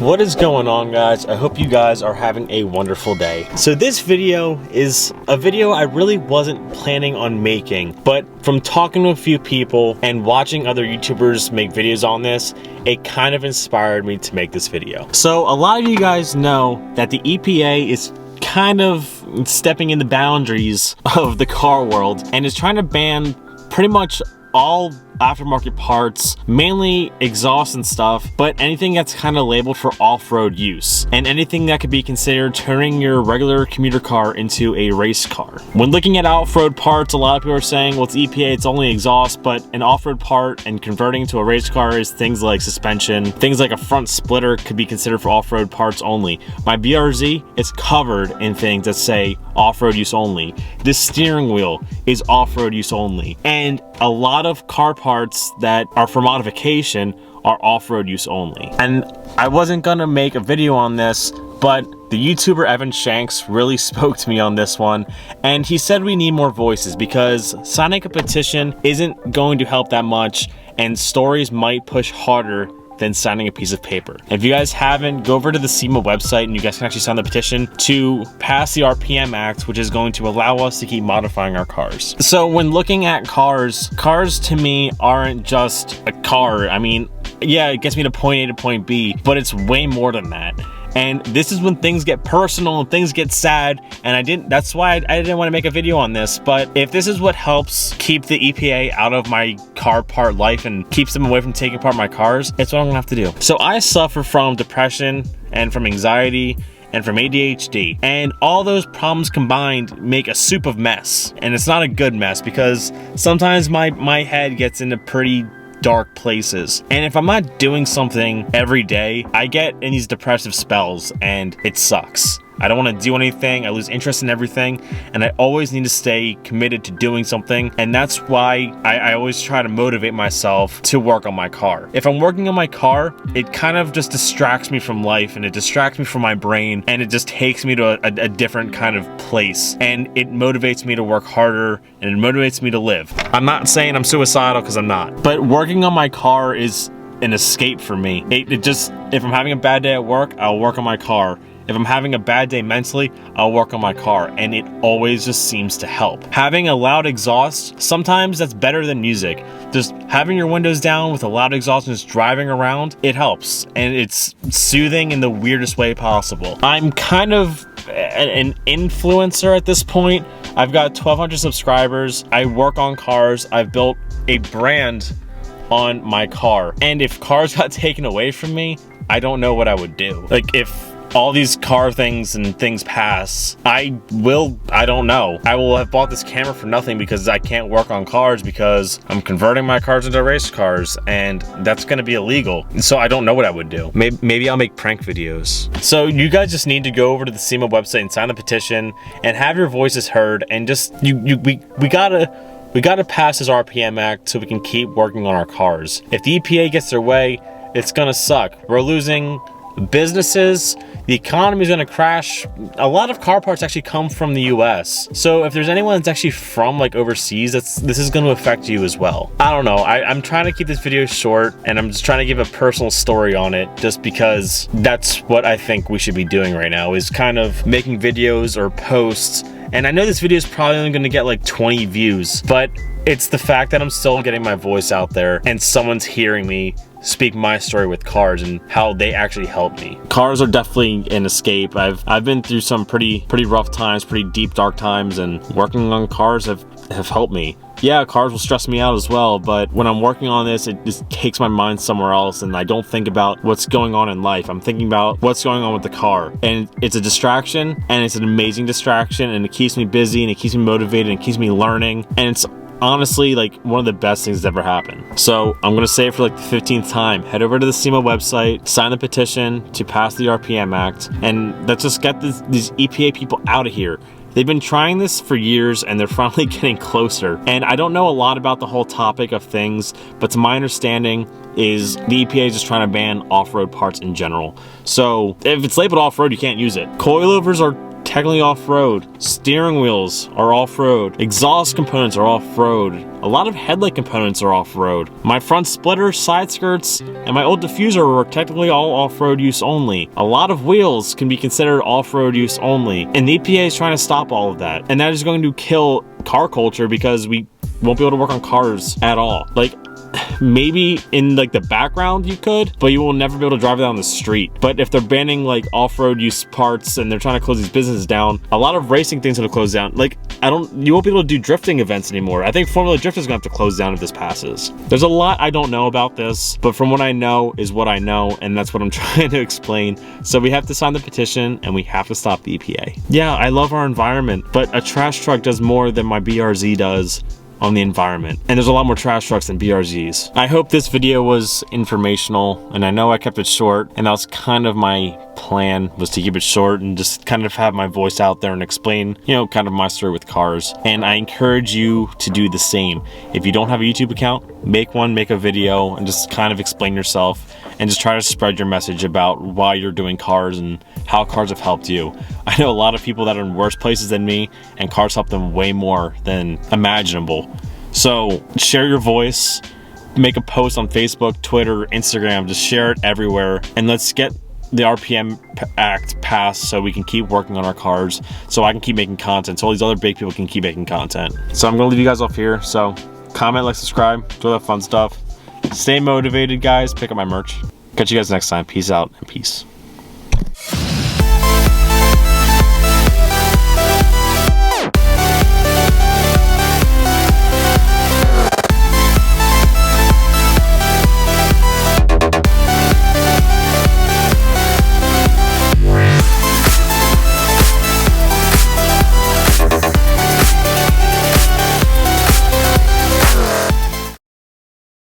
What is going on, guys? I hope you guys are having a wonderful day. So this video is a video I really wasn't planning on making, but from talking to a few people and watching other YouTubers make videos on this, it kind of inspired me to make this video. So a lot of you guys know that the EPA is kind of stepping in the boundaries of the car world and is trying to ban pretty much all aftermarket parts, mainly exhaust and stuff, but anything that's kind of labeled for off-road use, and anything that could be considered turning your regular commuter car into a race car. When looking at off-road parts, a lot of people are saying, well, it's EPA, it's only exhaust, but an off-road part and converting to a race car is things like suspension, things like a front splitter could be considered for off-road parts only. My BRZ is covered in things that say off-road use only. This steering wheel is off-road use only, and a lot of car parts that are for modification are off-road use only. And I wasn't gonna make a video on this, but the YouTuber Evan Shanks really spoke to me on this one, and he said we need more voices because signing a petition isn't going to help that much, and stories might push harder than signing a piece of paper. If you guys haven't, go over to the SEMA website and you guys can actually sign the petition to pass the RPM Act, which is going to allow us to keep modifying our cars. So when looking at cars to me aren't just a car. I mean, yeah, it gets me to point A to point B, but it's way more than that. And this is when things get personal and things get sad, and that's why I didn't want to make a video on this. But if this is what helps keep the EPA out of my car part life and keeps them away from taking apart my cars, it's what I'm gonna have to do. So I suffer from depression and from anxiety and from ADHD, and all those problems combined make a soup of mess. And it's not a good mess because sometimes my head gets into pretty dark places, and if I'm not doing something every day, I get in these depressive spells and it sucks. I don't want to do anything, I lose interest in everything, and I always need to stay committed to doing something, and that's why I always try to motivate myself to work on my car. If I'm working on my car, it kind of just distracts me from life, and it distracts me from my brain, and it just takes me to a different kind of place, and it motivates me to work harder, and it motivates me to live. I'm not saying I'm suicidal, because I'm not, but working on my car is an escape for me. If I'm having a bad day at work, I'll work on my car. If I'm having a bad day mentally, I'll work on my car, and it always just seems to help. Having a loud exhaust, sometimes that's better than music. Just having your windows down with a loud exhaust and just driving around, it helps, and it's soothing in the weirdest way possible. I'm kind of an influencer at this point. I've got 1,200 subscribers. I work on cars. I've built a brand on my car, and if cars got taken away from me, I don't know what I would do. Like, if all these car things and things pass, I don't know. I will have bought this camera for nothing because I can't work on cars because I'm converting my cars into race cars, and that's gonna be illegal. So I don't know what I would do. Maybe I'll make prank videos. So you guys just need to go over to the SEMA website and sign the petition and have your voices heard, and just, we gotta pass this RPM Act so we can keep working on our cars. If the EPA gets their way, it's gonna suck. We're losing businesses, the economy is going to crash. A lot of car parts actually come from the US, so if there's anyone that's actually from like overseas, this is going to affect you as well. I don't know, I'm trying to keep this video short, and I'm just trying to give a personal story on it, just because that's what I think we should be doing right now, is kind of making videos or posts. And I know this video is probably only going to get like 20 views, but it's the fact that I'm still getting my voice out there and someone's hearing me speak my story with cars and how they actually helped me. Cars are definitely an escape. I've been through some pretty rough times, pretty deep, dark times, and working on cars have helped me. Yeah, cars will stress me out as well, but when I'm working on this, it just takes my mind somewhere else, and I don't think about what's going on in life. I'm thinking about what's going on with the car, and it's a distraction, and it's an amazing distraction, and it keeps me busy, and it keeps me motivated, and it keeps me learning, and it's honestly like one of the best things that ever happened. So I'm gonna say it for like the 15th time, head over to the SEMA website, sign the petition to pass the RPM Act, and let's just get these EPA people out of here. They've been trying this for years, and they're finally getting closer. And I don't know a lot about the whole topic of things, but to my understanding is the EPA is just trying to ban off-road parts in general. So if it's labeled off-road, you can't use it. Coilovers are technically off-road. Steering wheels are off-road. Exhaust components are off-road. A lot of headlight components are off-road. My front splitter, side skirts, and my old diffuser were technically all off-road use only. A lot of wheels can be considered off-road use only. And the EPA is trying to stop all of that. And that is going to kill car culture because we won't be able to work on cars at all. Like, maybe in like the background you could, but you will never be able to drive down the street. But if they're banning like off-road use parts and they're trying to close these businesses down, a lot of racing things will close down. Like, you won't be able to do drifting events anymore. I think Formula Drift is gonna have to close down if this passes. There's a lot I don't know about this, but from what I know is what I know, and that's what I'm trying to explain. So we have to sign the petition and we have to stop the EPA. Yeah, I love our environment, but a trash truck does more than my BRZ does on the environment. And there's a lot more trash trucks than BRZs. I hope this video was informational, and I know I kept it short, and that was kind of my plan, was to keep it short and just kind of have my voice out there and explain, you know, kind of my story with cars. And I encourage you to do the same. If you don't have a YouTube account, make one, make a video, and just kind of explain yourself and just try to spread your message about why you're doing cars and how cars have helped you. I know a lot of people that are in worse places than me, and cars help them way more than imaginable. So share your voice, make a post on Facebook, Twitter, Instagram, just share it everywhere, and let's get the RPM Act passed so we can keep working on our cars, so I can keep making content, so all these other big people can keep making content. So I'm gonna leave you guys off here. So comment, like, subscribe, do all that fun stuff. Stay motivated, guys. Pick up my merch. Catch you guys next time. Peace out and peace.